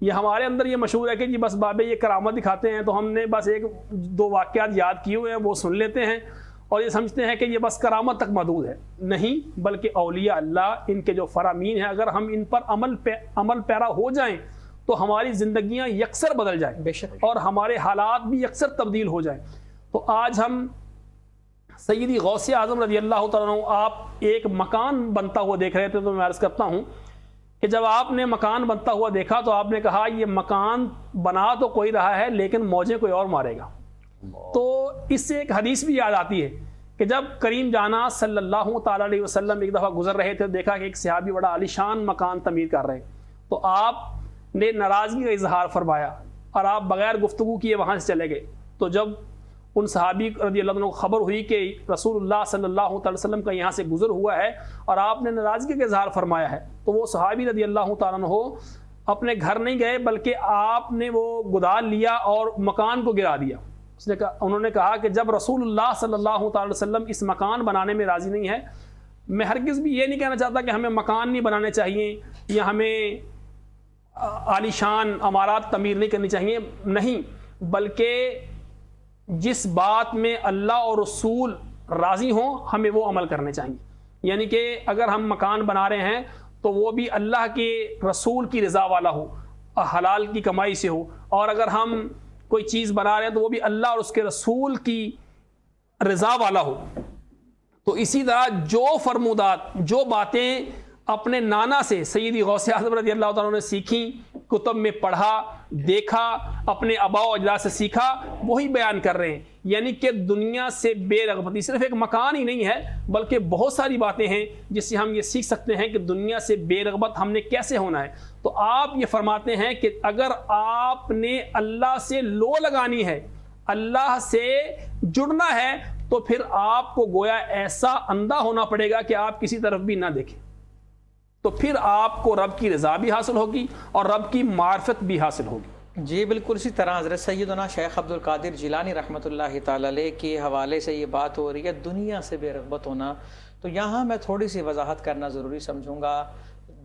یہ ہمارے اندر یہ مشہور ہے کہ جی بس بابے یہ کرامت دکھاتے ہیں تو ہم نے بس ایک دو واقعات یاد کیے ہوئے ہیں وہ سن لیتے ہیں اور یہ سمجھتے ہیں کہ یہ بس کرامت تک محدود ہے. نہیں، بلکہ اولیاء اللہ ان کے جو فرامین ہیں اگر ہم ان پر عمل پیرا ہو جائیں تو ہماری زندگیاں یکسر بدل جائیں بے شک اور ہمارے حالات بھی یکسر تبدیل ہو جائیں. تو آج ہم سیدی غوث اعظم رضی اللہ تعالیٰ عنہ آپ ایک مکان بنتا ہوا دیکھ رہے تھے تو میں عرض کرتا ہوں کہ جب آپ نے مکان بنتا ہوا دیکھا تو آپ نے کہا یہ مکان بنا تو کوئی رہا ہے لیکن موجیں کوئی اور مارے گا. تو اس سے ایک حدیث بھی یاد آتی ہے کہ جب کریم جانا صلی اللہ تعالیٰ علیہ وسلم ایک دفعہ گزر رہے تھے، دیکھا کہ ایک صحابی بڑا عالیشان مکان تعمیر کر رہے ہیں، تو آپ نے ناراضگی کا اظہار فرمایا اور آپ بغیر گفتگو کیے وہاں سے چلے گئے. تو جب ان صحابی رضی اللہ عنہ کو خبر ہوئی کہ رسول اللہ صلی اللہ تعالی وسلم کا یہاں سے گزر ہوا ہے اور آپ نے ناراضگی کا اظہار فرمایا ہے، تو وہ صحابی رضی اللہ تعالیٰ عنہ اپنے گھر نہیں گئے بلکہ آپ نے وہ گدال لیا اور مکان کو گرا دیا. انہوں نے کہا کہ جب رسول اللہ صلی اللہ تعالی وسلم اس مکان بنانے میں راضی نہیں ہے، میں ہرگز بھی یہ نہیں کہنا چاہتا کہ ہمیں مکان نہیں بنانے چاہیے یا ہمیں عالیشان عمارات تعمیر نہیں کرنی چاہیے، نہیں، بلکہ جس بات میں اللہ اور رسول راضی ہوں ہمیں وہ عمل کرنے چاہیے. یعنی کہ اگر ہم مکان بنا رہے ہیں تو وہ بھی اللہ کے رسول کی رضا والا ہو، حلال کی کمائی سے ہو، اور اگر ہم کوئی چیز بنا رہے ہیں تو وہ بھی اللہ اور اس کے رسول کی رضا والا ہو. تو اسی طرح جو فرمودات، جو باتیں اپنے نانا سے سیدی غوث اعظم رضی اللہ تعالیٰ نے سیکھیں، کتب میں پڑھا، دیکھا، اپنے آباء و اجداد سے سیکھا، وہی بیان کر رہے ہیں. یعنی کہ دنیا سے بے رغبتی صرف ایک مکان ہی نہیں ہے بلکہ بہت ساری باتیں ہیں جس سے ہم یہ سیکھ سکتے ہیں کہ دنیا سے بے رغبت ہم نے کیسے ہونا ہے. تو آپ یہ فرماتے ہیں کہ اگر آپ نے اللہ سے لو لگانی ہے، اللہ سے جڑنا ہے، تو پھر آپ کو گویا ایسا اندھا ہونا پڑے گا کہ آپ کسی طرف بھی نہ دیکھیں. تو پھر آپ کو رب کی رضا بھی حاصل ہوگی اور رب کی معرفت بھی حاصل ہوگی. جی بالکل اسی طرح حضرت سیدنا شیخ عبد القادر جیلانی رحمۃ اللہ تعالی علیہ کے حوالے سے یہ بات ہو رہی ہے دنیا سے بے رغبت ہونا. تو یہاں میں تھوڑی سی وضاحت کرنا ضروری سمجھوں گا.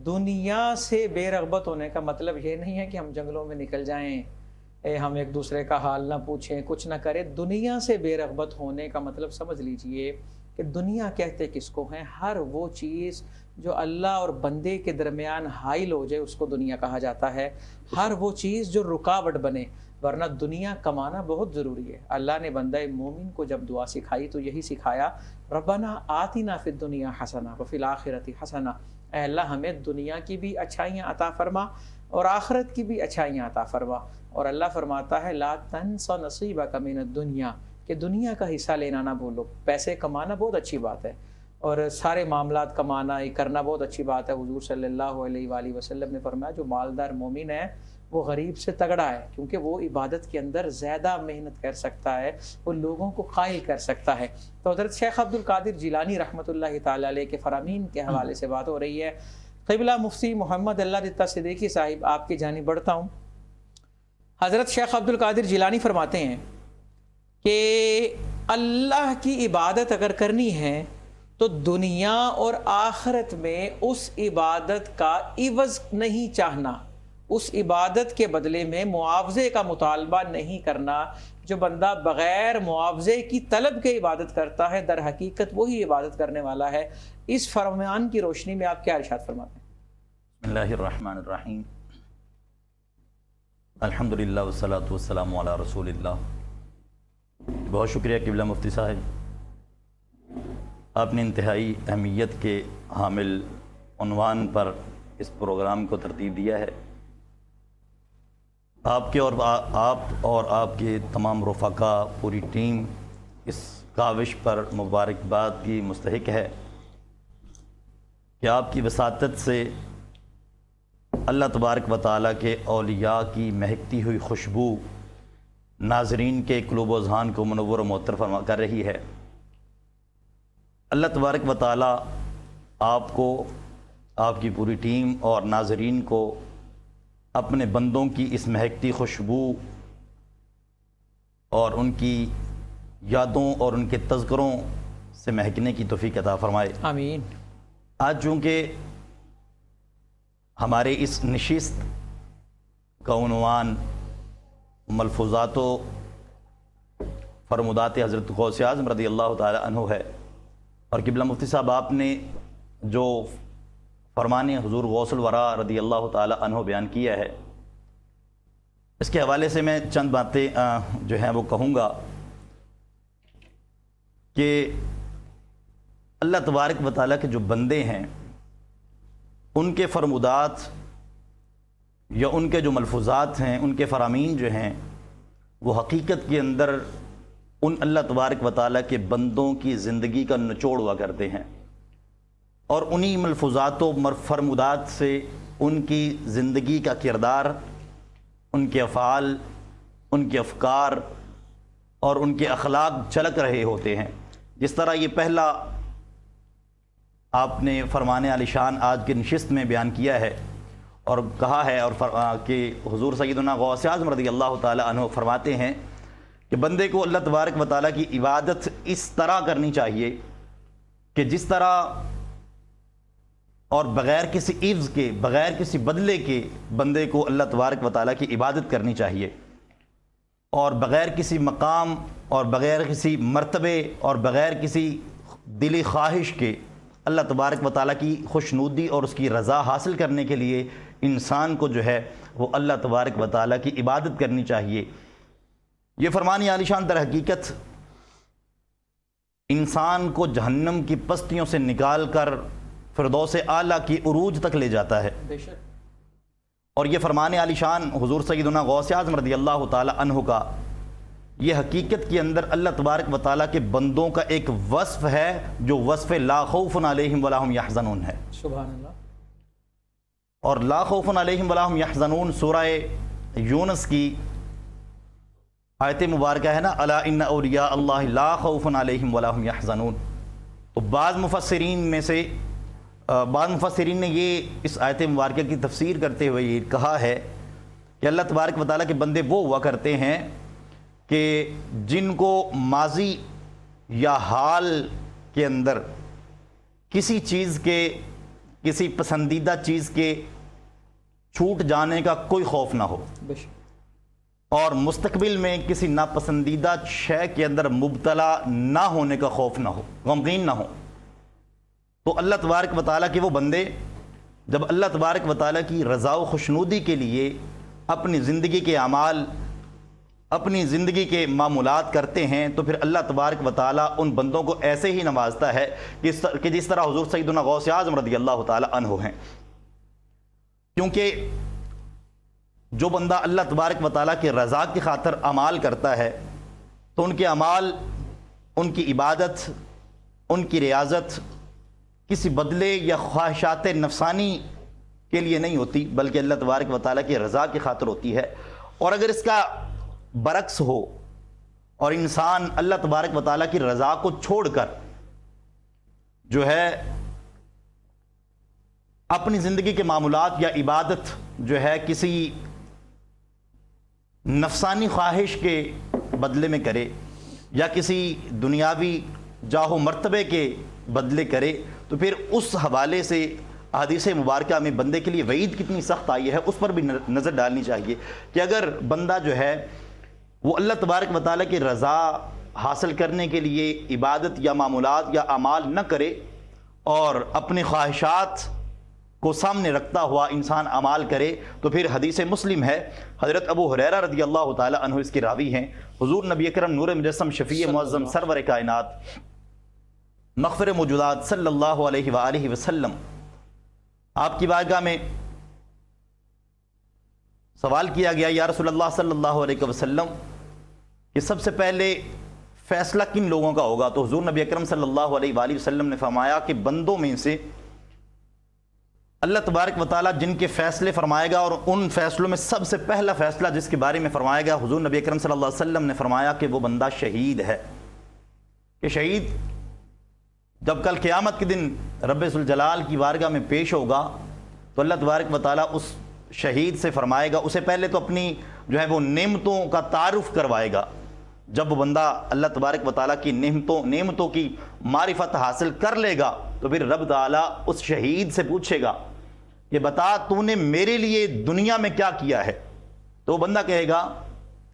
دنیا سے بے رغبت ہونے کا مطلب یہ نہیں ہے کہ ہم جنگلوں میں نکل جائیں، ہم ایک دوسرے کا حال نہ پوچھیں، کچھ نہ کریں. دنیا سے بے رغبت ہونے کا مطلب سمجھ لیجئے کہ دنیا کہتے کس کو ہیں؟ ہر وہ چیز جو اللہ اور بندے کے درمیان حائل ہو جائے اس کو دنیا کہا جاتا ہے. ہر وہ چیز جو رکاوٹ بنے، ورنہ دنیا کمانا بہت ضروری ہے. اللہ نے بندہ مومن کو جب دعا سکھائی تو یہی سکھایا، ربنا آتنا فی الدنیا حسنہ وفی الآخرۃ حسنہ. اے اللہ ہمیں دنیا کی بھی اچھائیاں عطا فرما اور آخرت کی بھی اچھائیاں عطا فرما. اور اللہ فرماتا ہے لا تنس نصیبک من الدنیا، کہ دنیا کا حصہ لینا نہ بھولو. پیسے کمانا بہت اچھی بات ہے اور سارے معاملات کمانا کرنا بہت اچھی بات ہے. حضور صلی اللہ علیہ وآلہ وسلم نے فرمایا جو مالدار مومن ہے وہ غریب سے تگڑا ہے، کیونکہ وہ عبادت کے اندر زیادہ محنت کر سکتا ہے، وہ لوگوں کو قائل کر سکتا ہے. تو حضرت شیخ عبد القادر جیلانی رحمۃ اللہ تعالی علیہ کے فرامین کے حوالے سے بات ہو رہی ہے. قبلہ مفتی محمد اللہ دتا صدیقی صاحب آپ کی جانب بڑھتا ہوں. حضرت شیخ عبد القادر جیلانی فرماتے ہیں کہ اللہ کی عبادت اگر کرنی ہے تو دنیا اور آخرت میں اس عبادت کا عوض نہیں چاہنا، اس عبادت کے بدلے میں معاوضے کا مطالبہ نہیں کرنا. جو بندہ بغیر معاوضے کی طلب کے عبادت کرتا ہے در حقیقت وہی عبادت کرنے والا ہے. اس فرمان کی روشنی میں آپ کیا ارشاد فرماتے ہیں؟ بسم اللہ الرحمن الرحیم، الحمدللہ والصلاۃ والسلام علی رسول اللہ. بہت شکریہ قبلہ مفتی صاحب، آپ نے انتہائی اہمیت کے حامل عنوان پر اس پروگرام کو ترتیب دیا ہے. آپ کے اور آپ کے تمام رفقا، پوری ٹیم اس کاوش پر مبارکباد کی مستحق ہے کہ آپ کی وساطت سے اللہ تبارک و تعالیٰ کے اولیاء کی مہکتی ہوئی خوشبو ناظرین کے قلوب و اذہان کو منور و معطر فرما کر رہی ہے. اللہ تبارک و تعالیٰ آپ کو، آپ کی پوری ٹیم اور ناظرین کو اپنے بندوں کی اس مہکتی خوشبو اور ان کی یادوں اور ان کے تذکروں سے مہکنے کی توفیق عطا فرمائے. آمین. آج چونکہ ہمارے اس نشست کا عنوان ملفوظات و فرمودات حضرت غوث اعظم رضی اللہ تعالی عنہ ہے، اور قبلہ مفتی صاحب آپ نے جو فرمان حضور غوث الورا رضی اللہ تعالی عنہ بیان کیا ہے، اس کے حوالے سے میں چند باتیں جو ہیں وہ کہوں گا کہ اللہ تبارک و تعالیٰ کے جو بندے ہیں ان کے فرمودات یا ان کے جو ملفوظات ہیں، ان کے فرامین جو ہیں، وہ حقیقت کے اندر ان اللہ تبارک و تعالیٰ کے بندوں کی زندگی کا نچوڑ ہوا کرتے ہیں، اور انہی ملفوظات و فرمودات سے ان کی زندگی کا کردار، ان کے افعال، ان کے افکار اور ان کے اخلاق جھلک رہے ہوتے ہیں۔ جس طرح یہ پہلا آپ نے فرمان عالی شان آج کے نشست میں بیان کیا ہے اور کہا ہے، اور کہ حضور سیدنا غوث اعظم رضی اللہ تعالی عنہ فرماتے ہیں کہ بندے کو اللہ تبارک و تعالیٰ کی عبادت اس طرح کرنی چاہیے کہ جس طرح اور بغیر کسی عوض کے، بغیر کسی بدلے کے بندے کو اللہ تبارک و تعالیٰ کی عبادت کرنی چاہیے، اور بغیر کسی مقام اور بغیر کسی مرتبے اور بغیر کسی دلی خواہش کے اللہ تبارک و تعالیٰ کی خوشنودی اور اس کی رضا حاصل کرنے کے لیے انسان کو جو ہے وہ اللہ تبارک و تعالیٰ کی عبادت کرنی چاہیے۔ یہ فرمان عالی شان در حقیقت انسان کو جہنم کی پستیوں سے نکال کر فردوس اعلیٰ کی عروج تک لے جاتا ہے۔ بے شک۔ اور یہ فرمان عالی شان حضور سیدنا غوث اعظم رضی اللہ تعالی عنہ کا یہ حقیقت کے اندر اللہ تبارک و تعالیٰ کے بندوں کا ایک وصف ہے، جو وصف لا خوف علیہم ولا ھم یحزنون ہے۔ سبحان اللہ۔ اور لا خوف علیہم ولا ھم یحزنون سورہ یونس کی آیت مبارکہ ہے نا، الا ان اولیاء اللہ لا خوف علیہم ولا ھم یحزنون۔ تو بعض مفسرین نے یہ اس آیت مبارکہ کی تفسیر کرتے ہوئے یہ کہا ہے کہ اللہ تبارک و تعالیٰ کے بندے وہ ہوا کرتے ہیں کہ جن کو ماضی یا حال کے اندر کسی چیز کے، کسی پسندیدہ چیز کے چھوٹ جانے کا کوئی خوف نہ ہو، بے شک، اور مستقبل میں کسی ناپسندیدہ شے کے اندر مبتلا نہ ہونے کا خوف نہ ہو، غمگین نہ ہو۔ تو اللہ تبارک و تعالیٰ کے وہ بندے جب اللہ تبارک و تعالیٰ کی رضا و خوشنودی کے لیے اپنی زندگی کے اعمال، اپنی زندگی کے معمولات کرتے ہیں، تو پھر اللہ تبارک و تعالیٰ ان بندوں کو ایسے ہی نوازتا ہے کہ جس طرح حضور سیدنا غوث اعظم رضی اللہ تعالیٰ عنہ ہیں۔ کیونکہ جو بندہ اللہ تبارک و تعالیٰ کی رضا کی خاطر اعمال کرتا ہے تو ان کے اعمال، ان کی عبادت، ان کی ریاضت کسی بدلے یا خواہشات نفسانی کے لیے نہیں ہوتی، بلکہ اللہ تبارک و تعالیٰ کی رضا کی خاطر ہوتی ہے۔ اور اگر اس کا برعکس ہو اور انسان اللہ تبارک و تعالیٰ کی رضا کو چھوڑ کر جو ہے اپنی زندگی کے معمولات یا عبادت جو ہے کسی نفسانی خواہش کے بدلے میں کرے یا کسی دنیاوی جاہ و مرتبے کے بدلے کرے، تو پھر اس حوالے سے احادیث مبارکہ میں بندے کے لیے وعید کتنی سخت آئی ہے اس پر بھی نظر ڈالنی چاہیے کہ اگر بندہ جو ہے وہ اللہ تبارک و تعالیٰ کی رضا حاصل کرنے کے لیے عبادت یا معمولات یا اعمال نہ کرے اور اپنی خواہشات کو سامنے رکھتا ہوا انسان اعمال کرے، تو پھر حدیث مسلم ہے، حضرت ابو ہریرہ رضی اللہ تعالی عنہ اس کے راوی ہیں، حضور نبی اکرم نور مجسم شفیع معظم سرور کائنات مغفر موجودات صلی اللہ علیہ وآلہ وسلم آپ کی بارگاہ میں سوال کیا گیا، یا رسول اللہ صلی اللہ علیہ وسلم کہ سب سے پہلے فیصلہ کن لوگوں کا ہوگا؟ تو حضور نبی اکرم صلی اللہ علیہ وآلہ وسلم نے فرمایا کہ بندوں میں سے اللہ تبارک و تعالیٰ جن کے فیصلے فرمائے گا، اور ان فیصلوں میں سب سے پہلا فیصلہ جس کے بارے میں فرمایا گیا، حضور نبی اکرم صلی اللہ علیہ وسلم نے فرمایا کہ وہ بندہ شہید ہے، کہ شہید جب کل قیامت کے دن رب ذوالجلال کی بارگاہ میں پیش ہوگا تو اللہ تبارک و تعالیٰ اس شہید سے فرمائے گا، اسے پہلے تو اپنی جو ہے وہ نعمتوں کا تعارف کروائے گا۔ جب وہ بندہ اللہ تبارک و تعالیٰ کی نعمتوں کی معرفت حاصل کر لے گا تو پھر رب تعالیٰ اس شہید سے پوچھے گا کہ بتا تو نے میرے لیے دنیا میں کیا کیا ہے، تو وہ بندہ کہے گا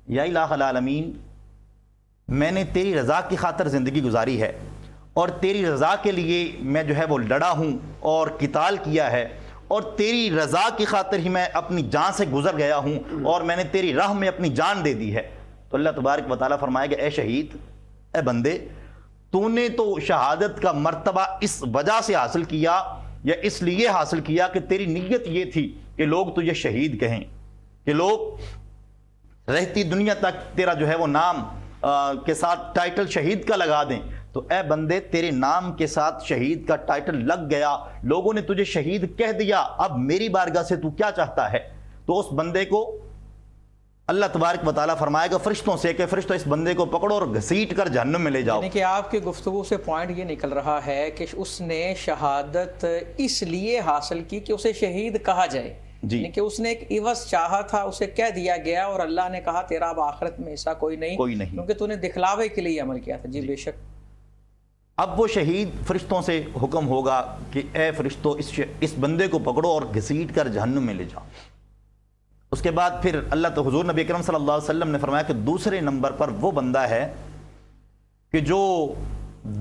یا الہ العالمین، میں نے تیری رضا کی خاطر زندگی گزاری ہے اور تیری رضا کے لیے میں جو ہے وہ لڑا ہوں اور قتال کیا ہے، اور تیری رضا کی خاطر ہی میں اپنی جان سے گزر گیا ہوں اور میں نے تیری راہ میں اپنی جان دے دی ہے۔ تو اللہ تبارک و تعالیٰ فرمائے گا اے شہید، اے بندے، تو نے تو شہادت کا مرتبہ اس وجہ سے حاصل کیا یا اس لیے حاصل کیا کہ تیری نیت یہ تھی کہ لوگ تجھے شہید کہیں، کہ لوگ رہتی دنیا تک تیرا جو ہے وہ نام کے ساتھ ٹائٹل شہید کا لگا دیں۔ تو اے بندے، تیرے نام کے ساتھ شہید کا ٹائٹل لگ گیا، لوگوں نے تجھے شہید کہہ دیا، اب میری بارگاہ سے تو کیا چاہتا ہے؟ تو اس بندے کو اللہ تبارک و تعالیٰ فرمائے گا فرشتوں سے کہ فرشتوں اس بندے کو پکڑو اور گھسیٹ کر جہنم میں لے جاؤ۔ یعنی کہ آپ کی گفتگو سے پوائنٹ یہ نکل رہا ہے کہ اس نے شہادت اس لیے حاصل کی کہ اسے شہید کہا جائے، یعنی کہ اس نے ایک عوض چاہا تھا، اسے کہہ دیا گیا اور اللہ نے کہا تیرا اب آخرت میں ایسا کوئی نہیں کیونکہ تو نے دکھلاوے کے لیے عمل کیا تھا۔ جی بے شک۔ اب وہ شہید فرشتوں سے حکم ہوگا کہ اے فرشتوں اس بندے کو پکڑو اور گھسیٹ کر جہنم میں لے جاؤ۔ اس کے بعد پھر اللہ تو حضور نبی اکرم صلی اللہ علیہ وسلم نے فرمایا کہ دوسرے نمبر پر وہ بندہ ہے کہ جو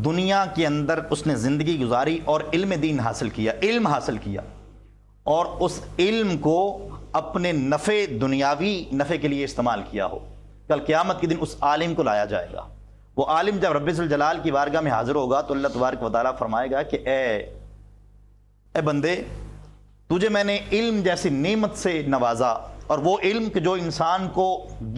دنیا کے اندر اس نے زندگی گزاری اور علم دین حاصل کیا، علم حاصل کیا، اور اس علم کو اپنے نفع دنیاوی نفع کے لیے استعمال کیا ہو۔ کل قیامت کے دن اس عالم کو لایا جائے گا، وہ عالم جب رب ذوالجلال کی بارگاہ میں حاضر ہوگا تو اللہ تبارک و تعالیٰ فرمائے گا کہ اے بندے، تجھے میں نے علم جیسی نعمت سے نوازا، اور وہ علم کہ جو انسان کو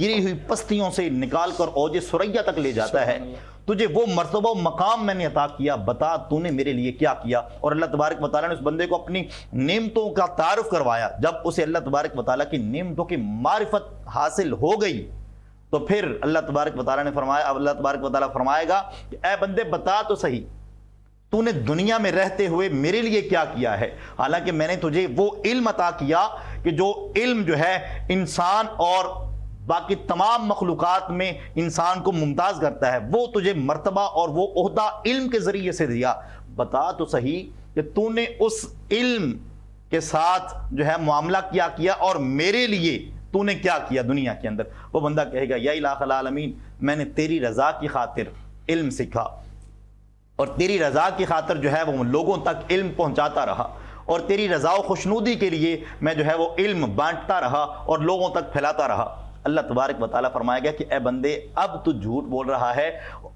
گری ہوئی پستیوں سے نکال کر اوج ثریا تک لے جاتا ہے، تجھے وہ مرتبہ و مقام میں نے عطا کیا، بتا تو نے میرے لیے کیا کیا۔ اور اللہ تبارک و تعالیٰ نے اس بندے کو اپنی نعمتوں کا تعارف کروایا۔ جب اسے اللہ تبارک و تعالیٰ کی نعمتوں کی معرفت حاصل ہو گئی تو پھر اللہ تبارک و تعالیٰ نے فرمایا، اب اللہ تبارک و تعالیٰ فرمائے گا کہ اے بندے بتا تو صحیح، تو نے دنیا میں رہتے ہوئے میرے لیے کیا کیا ہے؟ حالانکہ میں نے تجھے وہ علم عطا کیا کہ جو علم جو ہے انسان اور باقی تمام مخلوقات میں انسان کو ممتاز کرتا ہے، وہ تجھے مرتبہ اور وہ عہدہ علم کے ذریعے سے دیا۔ بتا تو صحیح کہ تو نے اس علم کے ساتھ جو ہے معاملہ کیا اور میرے لیے تو نے کیا کیا دنیا کے اندر؟ وہ بندہ کہے گا یا الہ العالمین، میں نے تیری رضا کی خاطر علم سیکھا اور تیری رضا کی خاطر جو ہے وہ لوگوں تک علم پہنچاتا رہا، اور تیری رضا و خوشنودی کے لیے میں جو ہے وہ علم بانٹتا رہا اور لوگوں تک پھیلاتا رہا۔ اللہ تبارک و تعالیٰ فرمائے گا کہ اے بندے، اب تو جھوٹ بول رہا ہے،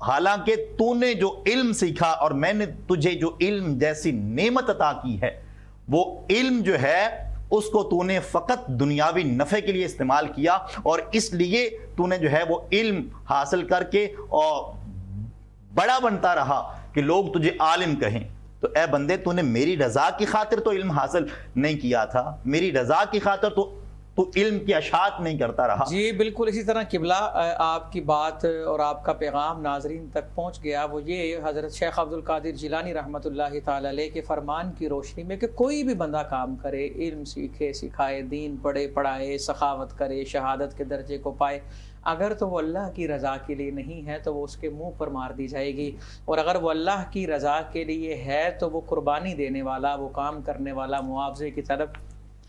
حالانکہ تو نے جو علم سیکھا اور میں نے تجھے جو علم جیسی نعمت عطا کی ہے، وہ علم جو ہے اس کو تو نے فقط دنیاوی نفع کے لیے استعمال کیا، اور اس لیے تو نے جو ہے وہ علم حاصل کر کے اور بڑا بنتا رہا کہ لوگ تجھے عالم کہیں۔ تو اے بندے، تو نے میری رضا کی خاطر تو علم حاصل نہیں کیا تھا، میری رضا کی خاطر تو علم کی اشاعت نہیں کرتا رہا۔ جی بالکل اسی طرح قبلہ آپ کی بات اور آپ کا پیغام ناظرین تک پہنچ گیا، وہ یہ حضرت شیخ عبدالقادر جیلانی رحمۃ اللہ تعالی علیہ کے فرمان کی روشنی میں کہ کوئی بھی بندہ کام کرے، علم سیکھے سکھائے، دین پڑھے پڑھائے، سخاوت کرے، شہادت کے درجے کو پائے، اگر تو وہ اللہ کی رضا کے لیے نہیں ہے تو وہ اس کے منہ پر مار دی جائے گی، اور اگر وہ اللہ کی رضا کے لیے ہے تو وہ قربانی دینے والا، وہ کام کرنے والا معاوضے کی طرف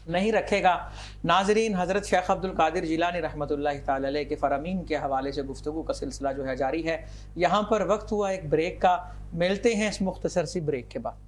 نہیں رکھے گا۔ ناظرین، حضرت شیخ عبدالقادر جیلانی رحمۃ اللہ تعالی علیہ کے فرامین کے حوالے سے گفتگو کا سلسلہ جو ہے جاری ہے۔ یہاں پر وقت ہوا ایک بریک کا، ملتے ہیں اس مختصر سی بریک کے بعد۔